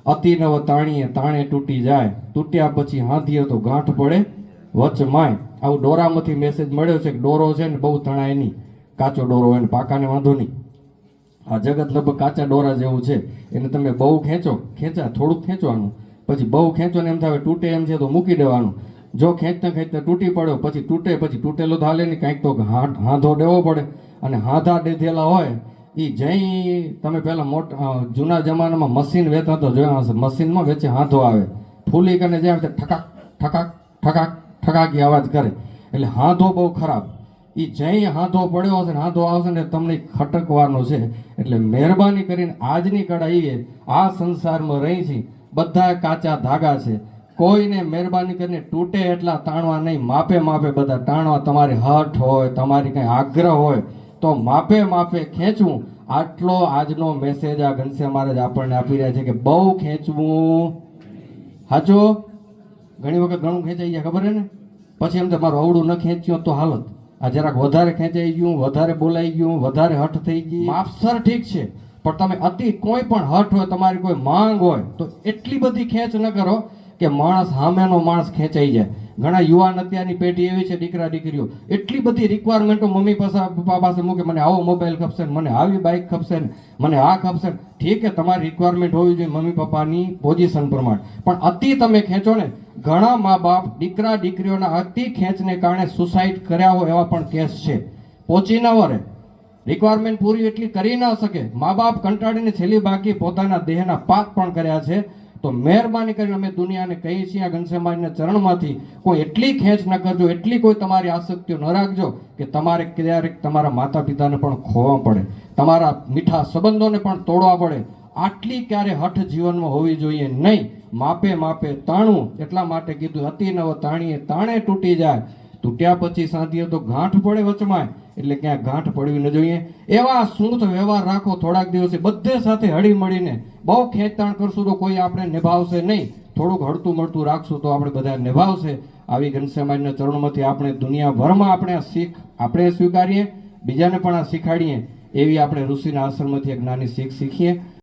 અતિ નવ તાણીએ તાણે તૂટી જાય, તૂટ્યા પછી હાંધીએ તો ગાંઠ પડે વચમાય. આવું દોરામાંથી મેસેજ મળ્યો છે કે દોરો છે ને બહુ તણાય નહીં, કાચો દોરો હોય ને પાકાને વાંધો નહીં. આ જગત લગભગ કાચા દોરા જેવું છે. એને તમે બહુ થોડુંક ખેંચવાનું, પછી બહુ ખેંચો ને એમ થાય તૂટે એમ છે તો મૂકી દેવાનું. જો ખેંચતા ખેંચતા તૂટી પડ્યો પછી તૂટેલો તો હાલે નહીં, કાંઈક તો હાંધો દેવો પડે. અને હાંધા દીધેલા હોય એ જઈ તમે પહેલા જૂના જમાનામાં મશીન વેચતા તો જોયા હશે, મશીનમાં વેચે હાંધો આવે, ફૂલી કરીને જ્યાં ઠકાક ઠકાક ઠકાક ઠકાકી અવાજ કરે, એટલે હાંધો બહુ ખરાબ. એ જઈ હાંધો પડ્યો હશે ને હાંધો આવશે ને તમને ખટકવાનો છે. એટલે મહેરબાની કરીને આજની કળા એ આ સંસારમાં રહી છે, બધા કાચા ધાગા છે. કોઈને મહેરબાની કરીને તૂટે એટલા તાણવા નહીં, માપે માપે બધા તાણવા. તમારી હઠ હોય, તમારી કંઈ આગ્રહ હોય તો માપે માપે ખેંચવું. આટલો આજનો મેસેજ આ ઘનશ્યામ મહારાજ આપણને આપી રહ્યા છે કે બહુ ખેંચવું હાચો. ઘણી વખત ઘણું ખેંચાઈ જાય ખબર હે ને, પછી એમ તમારું અવળું ન ખેંચ્યું તો હાલત. આ જરાક વધારે ખેંચાઈ ગયું, વધારે બોલાઈ ગયું, વધારે હઠ થઈ ગઈ, માપસર ઠીક છે, પણ તમે અતિ કોઈ પણ હઠ હોય, તમારી કોઈ માંગ હોય તો એટલી બધી ખેંચ ન કરો કે માણસ સામેનો માણસ ખેંચાઈ જાય. ઘણા યુવાન અત્યારની પેઢી એવી છે, દીકરા દીકરીઓ એટલી બધી રિક્વાયરમેન્ટો મમ્મી પપ્પા પાસે મૂકે, મને આવો મોબાઈલ ખપશે ને, મને આવી બાઇક ખપશે ને, મને આ ખપશે ને. ઠીક છે, તમારી રિક્વાયરમેન્ટ હોવી જોઈએ મમ્મી પપ્પાની પોઝિશન પ્રમાણે, પણ અતિ તમે ખેંચો ને. ઘણા મા બાપ દીકરા દીકરીઓના અતિ ખેંચને કારણે સુસાઇડ કર્યા હોય એવા પણ કેસ છે. પહોંચી ન વરે, રિક્વાયરમેન્ટ પૂરી એટલી કરી ન શકે, મા બાપ કંટાળીને છેલ્લી બાકી પોતાના દેહના પાપ પણ કર્યા છે. તો મહેરબાની કરીને અમે દુનિયાને કહીએ છીએ આ ઘનશ્યામ મહારાજના ચરણમાંથી કોઈ એટલી ખેંચ ન કરજો, એટલી કોઈ તમારી આસક્તિઓ ન રાખજો કે તમારે ક્યારેક તમારા માતા પિતાને પણ ખોવા પડે, તમારા મીઠા સંબંધોને પણ તોડવા પડે. આટલી ક્યારે હઠ જીવનમાં હોવી જોઈએ નહીં. માપે માપે તાણવું. એટલા માટે કીધું અતિ નવ તાણીએ તાણે તૂટી જાય, તૂટ્યા પછી સાંધીએ તો ગાંઠ પડે વચમાં. એટલે ક્યાં ગાંઠ પડવી ન જોઈએ. એવા સ્મૂથ વ્યવહાર રાખો. થોડાક દિવસે બધે સાથે હળી મળીને. બહુ ખેંચતાણ કરશું તો કોઈ આપણે નિભાવશે નહીં, થોડુંક હળતું મળતું રાખશું તો આપણે બધા નિભાવશે. આવી ઘનશ્યામ મહારાજના ચરણોમાંથી આપણે દુનિયાભરમાં આપણે આ શીખ આપણે સ્વીકારીએ, બીજાને પણ આ શીખાડીએ. એવી આપણે ઋષિના આશ્રમમાંથી એક નાની શીખ શીખીએ.